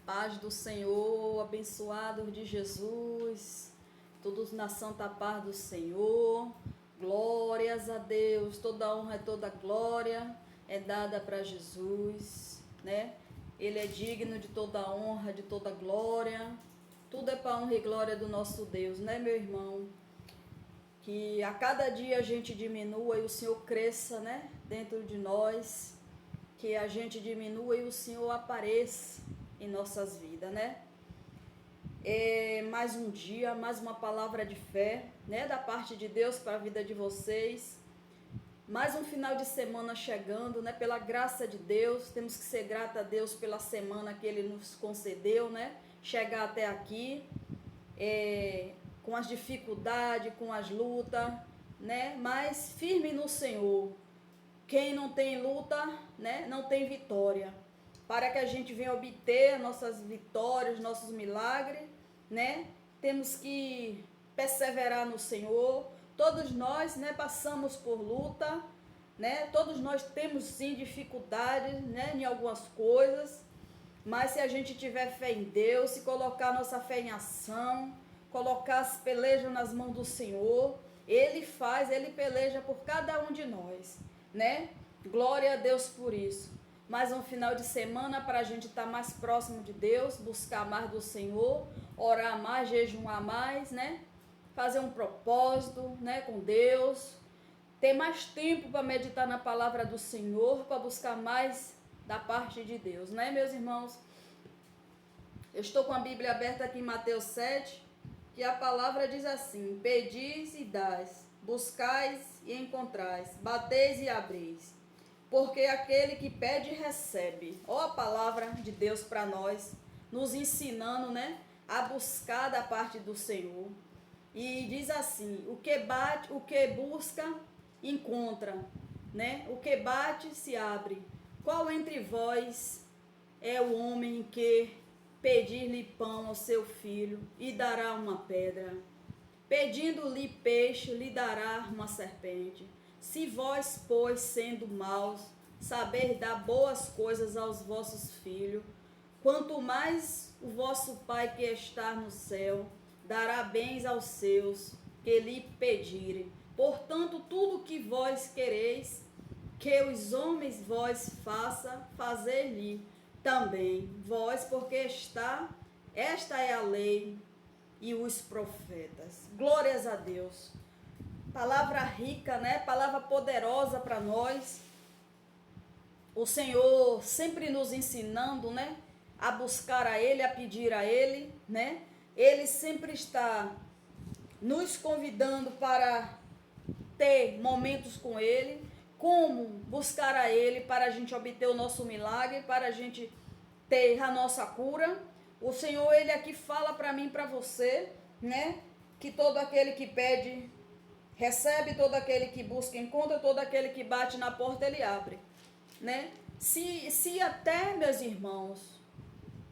paz do Senhor, abençoados de Jesus, todos na santa paz do Senhor. Glórias a Deus, toda honra e toda glória é dada para Jesus, né? Ele é digno de toda honra, de toda glória. Tudo é para honra e glória do nosso Deus, né, meu irmão? Que a cada dia a gente diminua e o Senhor cresça, né, dentro de nós. Que a gente diminua e o Senhor apareça em nossas vidas, né? Mais um dia, mais uma palavra de fé, né, da parte de Deus para a vida de vocês. Mais um final de semana chegando, né? Pela graça de Deus, temos que ser grata a Deus pela semana que Ele nos concedeu, né? Chegar até aqui, com as dificuldades, com as lutas, né? Mas firme no Senhor. Quem não tem luta, né, não tem vitória. Para que a gente venha obter nossas vitórias, nossos milagres, né, temos que perseverar no Senhor. Todos nós, né, passamos por luta, né, todos nós temos sim dificuldades, né, em algumas coisas, mas se a gente tiver fé em Deus, se colocar nossa fé em ação, colocar as pelejas nas mãos do Senhor, Ele faz, Ele peleja por cada um de nós, né? Glória a Deus por isso. Mais um final de semana para a gente estar mais próximo de Deus, buscar mais do Senhor, orar mais, jejuar mais, né? Fazer um propósito, né, com Deus, ter mais tempo para meditar na palavra do Senhor, para buscar mais da parte de Deus, né, meus irmãos? Eu estou com a Bíblia aberta aqui em Mateus 7, que a palavra diz assim: pedis e dais, buscais e encontrais, bateis e abris. Porque aquele que pede, recebe. Ó a palavra de Deus para nós, nos ensinando, né, a buscar da parte do Senhor. E diz assim: o que bate, o que busca, encontra, né? O que bate, se abre. Qual entre vós é o homem que pedir-lhe pão ao seu filho e dará uma pedra? Pedindo-lhe peixe, lhe dará uma serpente? Se vós, pois, sendo maus, saber dar boas coisas aos vossos filhos, quanto mais o vosso Pai que está no céu dará bens aos seus que lhe pedirem. Portanto, tudo que vós quereis que os homens vós faça, fazer-lhe também vós, porque esta é a lei e os profetas. Glórias a Deus. Palavra rica, né? Palavra poderosa para nós. O Senhor sempre nos ensinando, né, a buscar a Ele, a pedir a Ele, né? Ele sempre está nos convidando para ter momentos com Ele, como buscar a Ele para a gente obter o nosso milagre, para a gente ter a nossa cura. O Senhor, Ele aqui fala para mim e para você, né, que todo aquele que pede, recebe, todo aquele que busca, encontra, todo aquele que bate na porta, Ele abre, né? Se até, meus irmãos,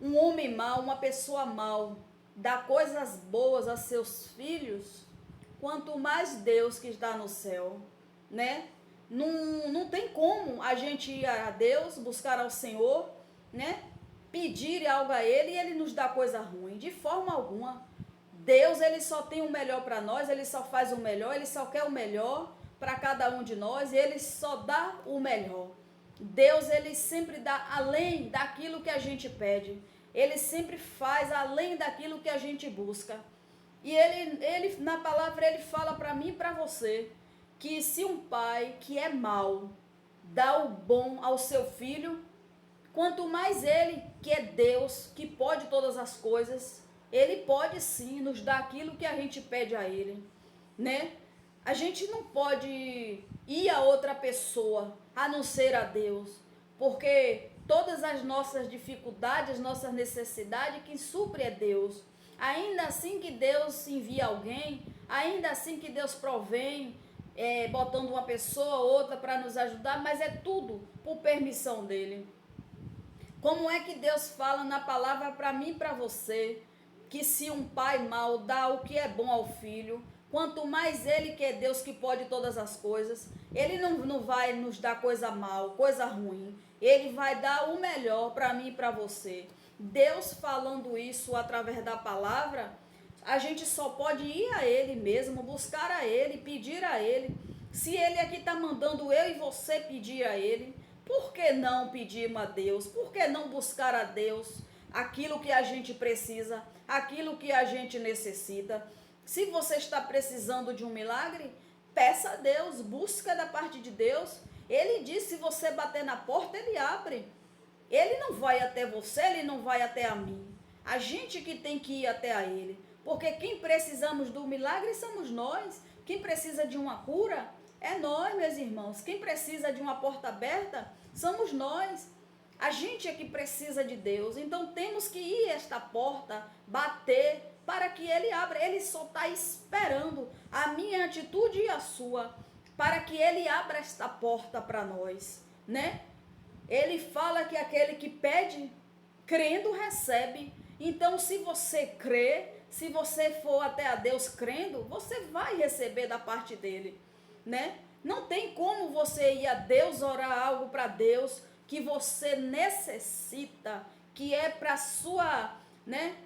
um homem mau, uma pessoa mau, dá coisas boas a seus filhos, quanto mais Deus que está no céu, né? Não tem como a gente ir a Deus, buscar ao Senhor, né, pedir algo a Ele e Ele nos dá coisa ruim, de forma alguma. Deus, Ele só tem o melhor para nós, Ele só faz o melhor, Ele só quer o melhor para cada um de nós, e Ele só dá o melhor. Deus, Ele sempre dá além daquilo que a gente pede, Ele sempre faz além daquilo que a gente busca. E ele na palavra, Ele fala para mim e para você, que se um pai que é mau dá o bom ao seu filho, quanto mais Ele, que é Deus, que pode todas as coisas, Ele pode sim nos dar aquilo que a gente pede a Ele, né? A gente não pode ir a outra pessoa, a não ser a Deus, porque todas as nossas dificuldades, nossas necessidades, quem supre é Deus. Ainda assim que Deus envia alguém, ainda assim que Deus provém, botando uma pessoa ou outra para nos ajudar, mas é tudo por permissão dEle. Como é que Deus fala na palavra para mim e para você, que se um pai mau dá o que é bom ao filho, quanto mais Ele, que é Deus que pode todas as coisas, Ele não vai nos dar coisa mal, coisa ruim. Ele vai dar o melhor para mim e para você. Deus falando isso através da palavra, a gente só pode ir a Ele mesmo, buscar a Ele, pedir a Ele. Se Ele aqui está mandando eu e você pedir a Ele, por que não pedirmos a Deus? Por que não buscar a Deus aquilo que a gente precisa, aquilo que a gente necessita? Se você está precisando de um milagre, peça a Deus, busca da parte de Deus. Ele diz, se você bater na porta, Ele abre. Ele não vai até você, Ele não vai até a mim. A gente que tem que ir até a Ele. Porque quem precisamos do milagre somos nós. Quem precisa de uma cura é nós, meus irmãos. Quem precisa de uma porta aberta somos nós. A gente é que precisa de Deus. Então temos que ir a esta porta, bater, para que Ele abra. Ele só está esperando a minha atitude e a sua, para que Ele abra esta porta para nós, né? Ele fala que aquele que pede, crendo, recebe. Então, se você crê, se você for até a Deus crendo, você vai receber da parte dele, né? Não tem como você ir a Deus, orar algo para Deus que você necessita, que é para sua, né?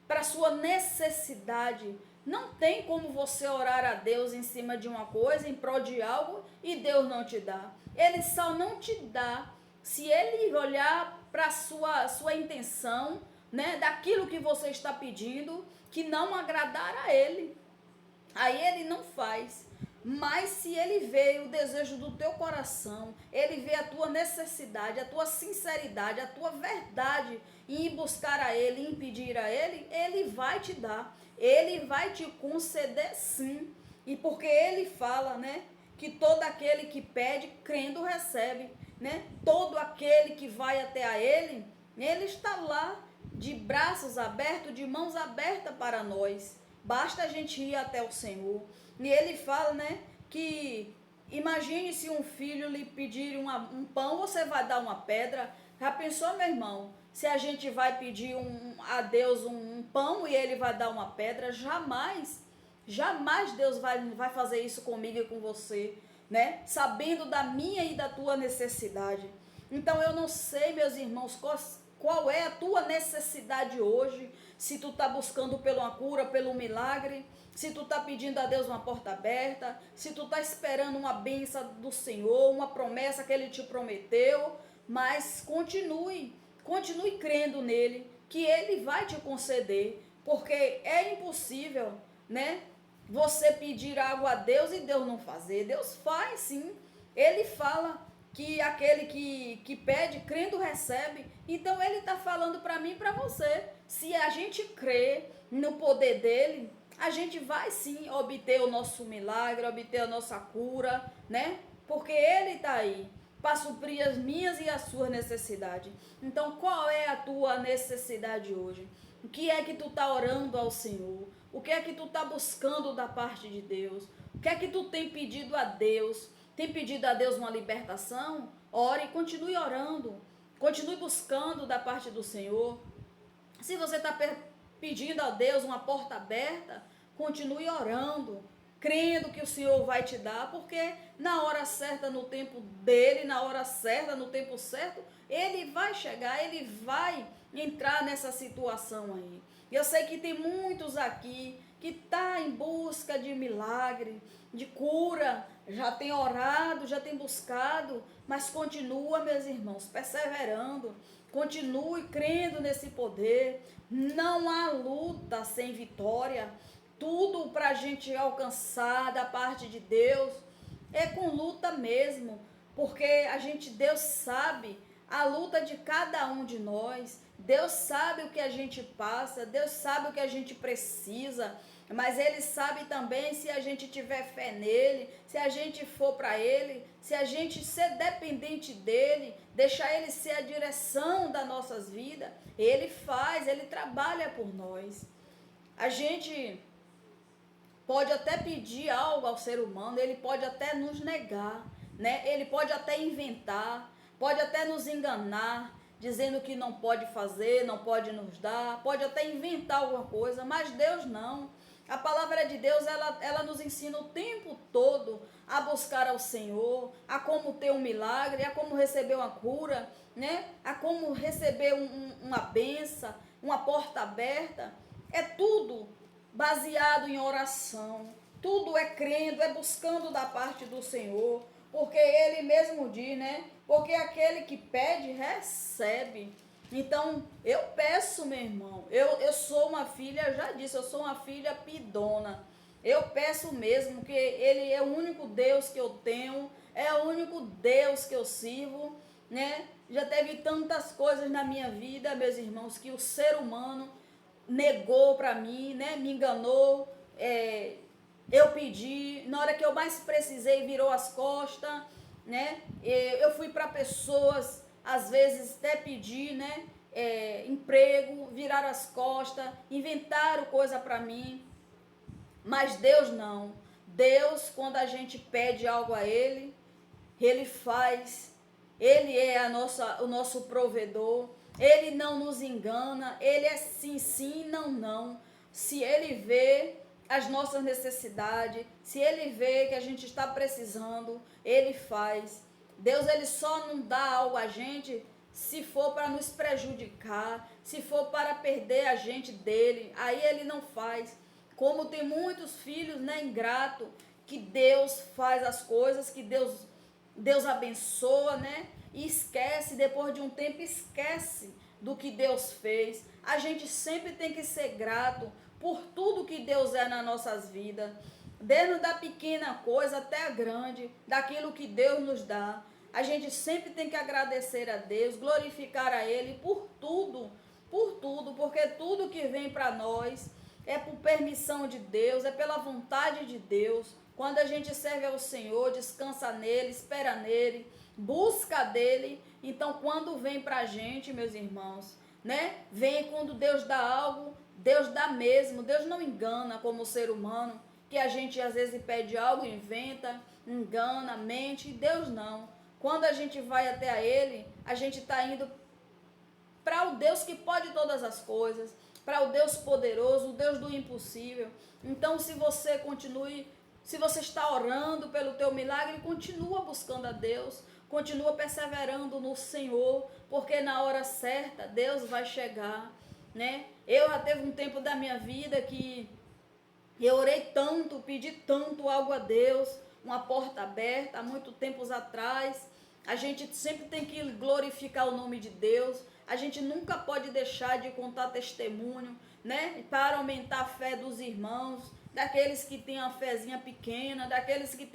Para sua necessidade. Não tem como você orar a Deus em cima de uma coisa, em prol de algo, e Deus não te dá. Ele só não te dá se Ele olhar para a sua intenção, né, daquilo que você está pedindo, que não agradar a Ele. Aí Ele não faz. Mas se Ele vê o desejo do teu coração, Ele vê a tua necessidade, a tua sinceridade, a tua verdade em ir buscar a Ele, em pedir a Ele, Ele vai te dar. Ele vai te conceder sim. E porque Ele fala, né, que todo aquele que pede, crendo, recebe. Né? Todo aquele que vai até a Ele, Ele está lá de braços abertos, de mãos abertas para nós. Basta a gente ir até o Senhor. E Ele fala, né, que imagine se um filho lhe pedir um pão, você vai dar uma pedra. Já pensou, meu irmão? Se a gente vai pedir a Deus um pão e Ele vai dar uma pedra? Jamais. Jamais Deus vai fazer isso comigo e com você. Né? Sabendo da minha e da tua necessidade. Então eu não sei, meus irmãos, qual é a tua necessidade hoje, se tu está buscando pela cura, pelo milagre, se tu está pedindo a Deus uma porta aberta, se tu está esperando uma bênção do Senhor, uma promessa que Ele te prometeu, mas continue crendo nele, que Ele vai te conceder, porque é impossível, né? Você pedir algo a Deus e Deus não fazer. Deus faz sim. Ele fala que aquele que pede, crendo, recebe. Então Ele está falando para mim e para você. Se a gente crê no poder dEle, a gente vai sim obter o nosso milagre, obter a nossa cura, né? Porque Ele está aí para suprir as minhas e as suas necessidades. Então qual é a tua necessidade hoje? O que é que tu está orando ao Senhor? O que é que tu está buscando da parte de Deus? O que é que tu tem pedido a Deus? Tem pedido a Deus uma libertação? Ore e continue orando. Continue buscando da parte do Senhor. Se você está pedindo a Deus uma porta aberta, continue orando, crendo que o Senhor vai te dar, porque na hora certa, no tempo dele, na hora certa, no tempo certo, Ele vai chegar, Ele vai entrar nessa situação aí. Eu sei que tem muitos aqui que estão em busca de milagre, de cura, já tem orado, já tem buscado, mas continua, meus irmãos, perseverando, continue crendo nesse poder. Não há luta sem vitória. Tudo para a gente alcançar da parte de Deus é com luta mesmo, porque Deus sabe a luta de cada um de nós. Deus sabe o que a gente passa, Deus sabe o que a gente precisa, mas Ele sabe também se a gente tiver fé nele, se a gente for para Ele, se a gente ser dependente dEle, deixar Ele ser a direção das nossas vidas. Ele faz, Ele trabalha por nós. A gente pode até pedir algo ao ser humano, ele pode até nos negar, né? Ele pode até inventar, pode até nos enganar, dizendo que não pode fazer, não pode nos dar, pode até inventar alguma coisa, mas Deus não. A palavra de Deus, ela nos ensina o tempo todo a buscar ao Senhor, a como ter um milagre, a como receber uma cura, né? A como receber uma bênção, uma porta aberta. É tudo baseado em oração. Tudo é crendo, é buscando da parte do Senhor. Porque Ele mesmo diz, né? Porque aquele que pede, recebe. Então, eu peço, meu irmão, eu sou uma filha, eu já disse, eu sou uma filha pidona. Eu peço mesmo, que Ele é o único Deus que eu tenho, é o único Deus que eu sirvo, né? Já teve tantas coisas na minha vida, meus irmãos, que o ser humano negou para mim, né? Me enganou, eu pedi, na hora que eu mais precisei, virou as costas, né? Eu fui para pessoas, às vezes até pedir, né? Emprego, viraram as costas, inventaram coisa para mim, mas Deus não. Deus, quando a gente pede algo a Ele faz. Ele é o nosso provedor. Ele não nos engana. Ele é sim, sim, não, não. Se Ele vê as nossas necessidades, se Ele vê que a gente está precisando, Ele faz. Deus, Ele só não dá algo a gente se for para nos prejudicar, se for para perder a gente dele. Aí Ele não faz. Como tem muitos filhos, né, ingrato, que Deus faz as coisas, que Deus abençoa, né? E esquece, depois de um tempo, esquece do que Deus fez. A gente sempre tem que ser grato por tudo que Deus é nas nossas vidas. Desde da pequena coisa até a grande, daquilo que Deus nos dá. A gente sempre tem que agradecer a Deus, glorificar a Ele por tudo, porque tudo que vem para nós é por permissão de Deus, é pela vontade de Deus. Quando a gente serve ao Senhor, descansa nele, espera nele, busca dele, então quando vem para a gente, meus irmãos, né? Vem quando Deus dá algo, Deus dá mesmo, Deus não engana como o ser humano, que a gente às vezes pede algo, inventa, engana, mente, Deus não. Quando a gente vai até a Ele, a gente está indo para o Deus que pode todas as coisas, para o Deus poderoso, o Deus do impossível. Então, se você está orando pelo teu milagre, continua buscando a Deus, continua perseverando no Senhor, porque na hora certa Deus vai chegar, né? Eu já teve um tempo da minha vida que eu orei tanto, pedi tanto algo a Deus, uma porta aberta, há muito tempos atrás. A gente sempre tem que glorificar o nome de Deus. A gente nunca pode deixar de contar testemunho, né? Para aumentar a fé dos irmãos, daqueles que têm a fezinha pequena, daqueles que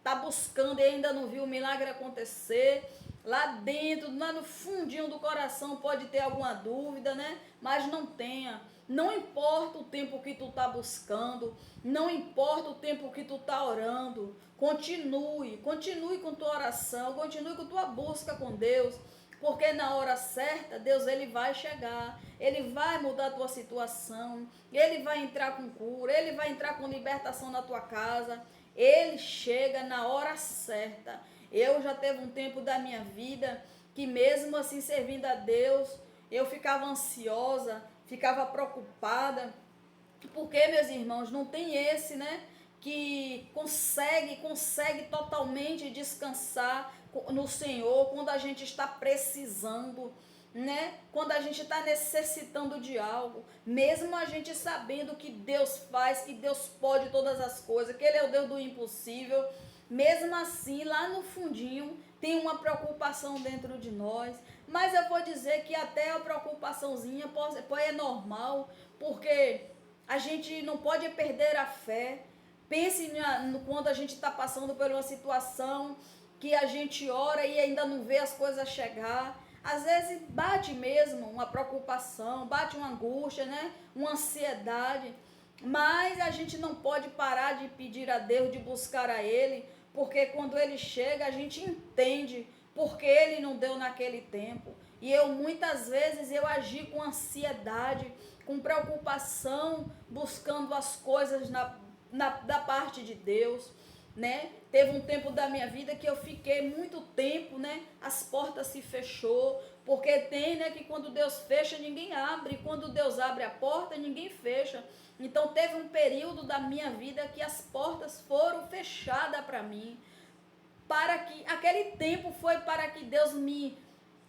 tá buscando e ainda não viu o milagre acontecer. Lá dentro, lá no fundinho do coração pode ter alguma dúvida, né? Mas não tenha. Não importa o tempo que tu tá buscando, não importa o tempo que tu tá orando, continue com tua oração, continue com tua busca com Deus, porque na hora certa, Deus ele vai chegar, Ele vai mudar a tua situação, Ele vai entrar com cura, Ele vai entrar com libertação na tua casa, Ele chega na hora certa. Eu já teve um tempo da minha vida que mesmo assim servindo a Deus, eu ficava ansiosa, ficava preocupada, porque, meus irmãos, não tem esse, né, que consegue totalmente descansar no Senhor quando a gente está precisando, né? Quando a gente está necessitando de algo, mesmo a gente sabendo que Deus faz, que Deus pode todas as coisas, que Ele é o Deus do impossível, mesmo assim, lá no fundinho, tem uma preocupação dentro de nós. Mas eu vou dizer que até a preocupaçãozinha é normal, porque a gente não pode perder a fé. Pense quando a gente está passando por uma situação que a gente ora e ainda não vê as coisas chegar. Às vezes bate mesmo uma preocupação, bate uma angústia, né? Uma ansiedade. Mas a gente não pode parar de pedir a Deus, de buscar a Ele, porque quando Ele chega a gente entende porque Ele não deu naquele tempo. E muitas vezes eu agi com ansiedade, com preocupação, buscando as coisas da parte de Deus, né? Teve um tempo da minha vida que eu fiquei muito tempo, né? As portas se fechou, Porque tem, né, que quando Deus fecha, ninguém abre. E quando Deus abre a porta, ninguém fecha. Então teve um período da minha vida que as portas foram fechadas para mim. Para que aquele tempo foi para que Deus me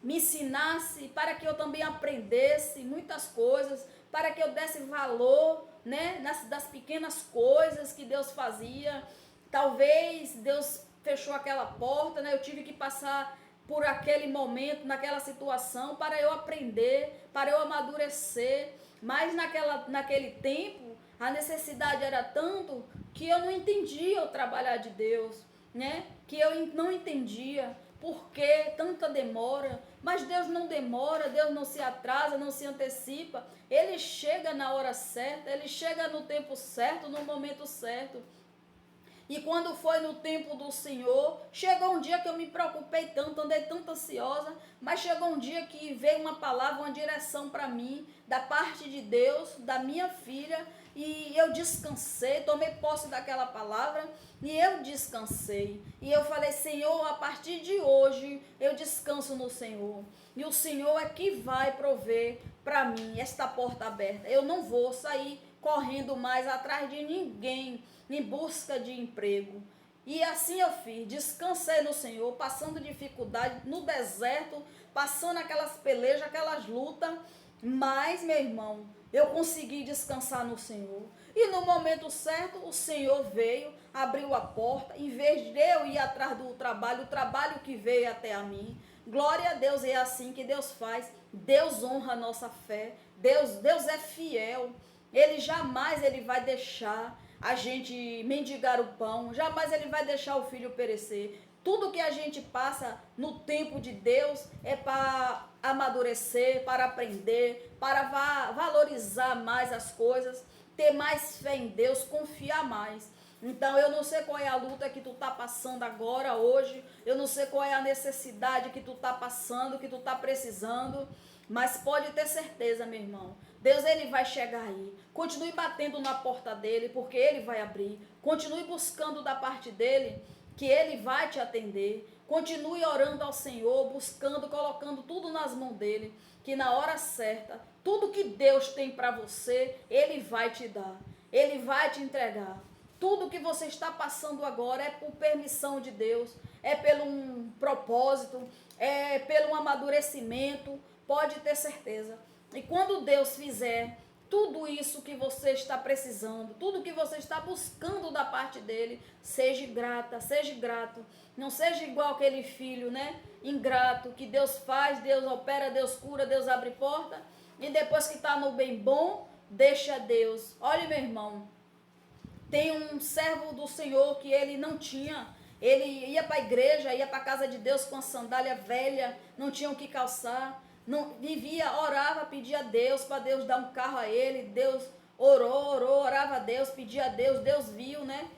ensinasse, para que eu também aprendesse muitas coisas, para que eu desse valor, né, das pequenas coisas que Deus fazia. Talvez Deus fechou aquela porta, né, eu tive que passar por aquele momento, naquela situação, para eu aprender, para eu amadurecer. Mas naquele tempo, a necessidade era tanto que eu não entendia o trabalhar de Deus, né? Que eu não entendia por que tanta demora. Mas Deus não demora, Deus não se atrasa, não se antecipa. Ele chega na hora certa, Ele chega no tempo certo, no momento certo. E quando foi no tempo do Senhor, chegou um dia que eu me preocupei tanto, andei tanto ansiosa, mas chegou um dia que veio uma palavra, uma direção para mim, da parte de Deus, da minha filha, e eu descansei, tomei posse daquela palavra, e eu descansei. E eu falei, Senhor, a partir de hoje, eu descanso no Senhor. E o Senhor é que vai prover para mim esta porta aberta. Eu não vou sair correndo mais atrás de ninguém, em busca de emprego. E assim eu fiz, descansei no Senhor, passando dificuldade no deserto, passando aquelas pelejas, aquelas lutas, mas, meu irmão, eu consegui descansar no Senhor. E no momento certo, o Senhor veio, abriu a porta, em vez de eu ir atrás do trabalho, o trabalho que veio até a mim. Glória a Deus, é assim que Deus faz. Deus honra a nossa fé, Deus é fiel. Ele jamais vai deixar a gente mendigar o pão, jamais Ele vai deixar o filho perecer. Tudo que a gente passa no tempo de Deus é para amadurecer, para aprender, para valorizar mais as coisas, ter mais fé em Deus, confiar mais. Então, eu não sei qual é a luta que tu está passando agora, hoje, eu não sei qual é a necessidade que tu está passando, que tu está precisando, mas pode ter certeza, meu irmão, Deus, Ele vai chegar aí. Continue batendo na porta dEle, porque Ele vai abrir. Continue buscando da parte dEle, que Ele vai te atender. Continue orando ao Senhor, buscando, colocando tudo nas mãos dEle, que na hora certa, tudo que Deus tem para você, Ele vai te dar. Ele vai te entregar. Tudo que você está passando agora é por permissão de Deus, é pelo um propósito, é pelo um amadurecimento, pode ter certeza. E quando Deus fizer tudo isso que você está precisando, tudo que você está buscando da parte dele, seja grata, seja grato. Não seja igual aquele filho, né? Ingrato, que Deus faz, Deus opera, Deus cura, Deus abre porta. E depois que está no bem bom, deixa Deus. Olha, meu irmão, tem um servo do Senhor que ele não tinha. Ele ia para a igreja, ia para a casa de Deus com a sandália velha, não tinha o que calçar. Não, vivia, orava, pedia a Deus, para Deus dar um carro a ele. Deus orou, orava a Deus, pedia a Deus, Deus viu, né?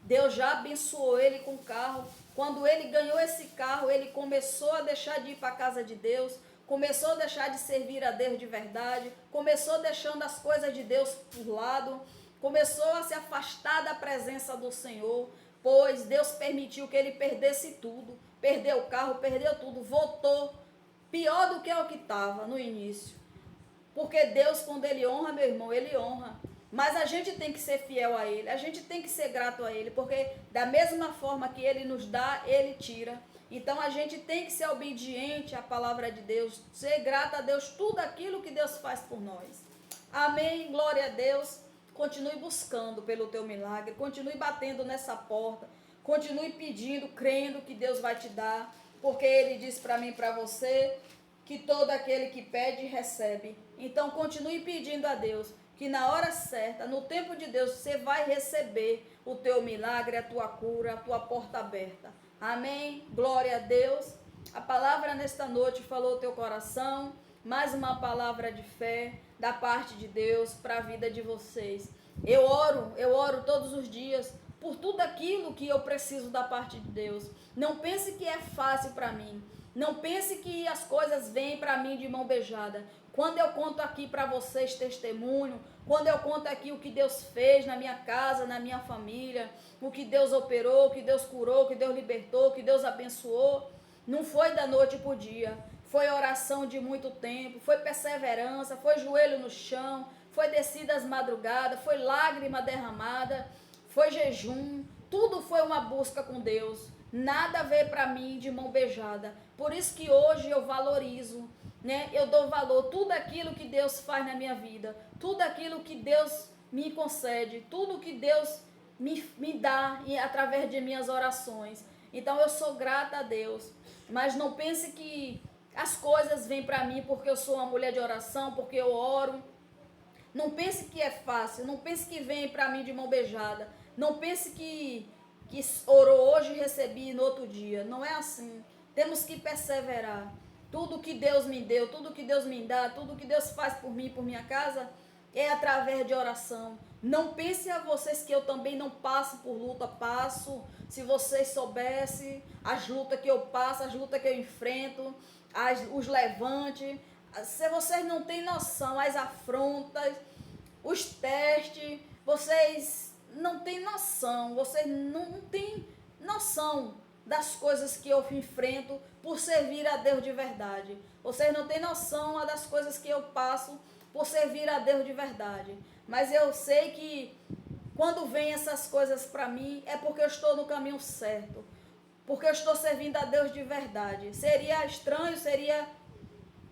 Deus já abençoou ele com o carro. Quando ele ganhou esse carro, ele começou a deixar de ir para a casa de Deus, começou a deixar de servir a Deus de verdade, começou deixando as coisas de Deus por lado, começou a se afastar da presença do Senhor, pois Deus permitiu que ele perdesse tudo, perdeu o carro, perdeu tudo, voltou pior do que o que estava no início. Porque Deus, quando Ele honra, meu irmão, Ele honra. Mas a gente tem que ser fiel a Ele, a gente tem que ser grato a Ele, porque da mesma forma que Ele nos dá, Ele tira. Então a gente tem que ser obediente à palavra de Deus, ser grato a Deus, tudo aquilo que Deus faz por nós. Amém, glória a Deus. Continue buscando pelo teu milagre, continue batendo nessa porta, continue pedindo, crendo que Deus vai te dar. Porque Ele diz para mim e para você que todo aquele que pede, recebe. Então, continue pedindo a Deus, que na hora certa, no tempo de Deus, você vai receber o teu milagre, a tua cura, a tua porta aberta. Amém? Glória a Deus. A palavra nesta noite falou o teu coração. Mais uma palavra de fé da parte de Deus para a vida de vocês. Eu oro todos os dias por tudo aquilo que eu preciso da parte de Deus. Não pense que é fácil para mim. Não pense que as coisas vêm para mim de mão beijada. Quando eu conto aqui para vocês testemunho, quando eu conto aqui o que Deus fez na minha casa, na minha família, o que Deus operou, o que Deus curou, o que Deus libertou, o que Deus abençoou, não foi da noite para o dia. foi oração de muito tempo, foi perseverança, foi joelho no chão, foi descidas madrugadas, foi lágrima derramada, foi jejum, tudo foi uma busca com Deus. Nada veio para mim de mão beijada. Por isso que hoje eu valorizo, né? Eu dou valor tudo aquilo que Deus faz na minha vida, tudo aquilo que Deus me concede, tudo que Deus me dá através de minhas orações. Então eu sou grata a Deus, mas não pense que as coisas vêm para mim porque eu sou uma mulher de oração, porque eu oro. Não pense que é fácil, não pense que vem para mim de mão beijada. Não pense que orou hoje e recebi no outro dia. Não é assim. Temos que perseverar. Tudo que Deus me deu, tudo que Deus me dá, tudo que Deus faz por mim, por minha casa, é através de oração. Não pense a vocês que eu também não passo por luta, passo. Se vocês soubessem as lutas que eu passo, as lutas que eu enfrento, os levantes. Se vocês não têm noção, as afrontas, os testes, vocês não têm noção, vocês não têm noção das coisas que eu enfrento por servir a Deus de verdade. Vocês não têm noção das coisas que eu passo por servir a Deus de verdade. Mas eu sei que quando vem essas coisas para mim, é porque eu estou no caminho certo. Porque eu estou servindo a Deus de verdade. Seria estranho, seria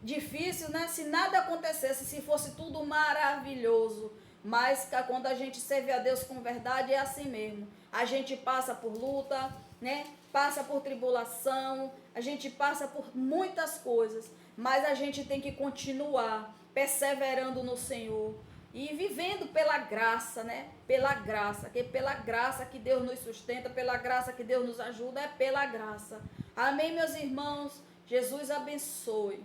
difícil, né? Se nada acontecesse, se fosse tudo maravilhoso. Mas quando a gente serve a Deus com verdade, é assim mesmo. A gente passa por luta, né? Passa por tribulação, a gente passa por muitas coisas. Mas a gente tem que continuar perseverando no Senhor e vivendo pela graça, né? Pela graça que Deus nos sustenta, pela graça que Deus nos ajuda, é pela graça. Amém, meus irmãos? Jesus abençoe.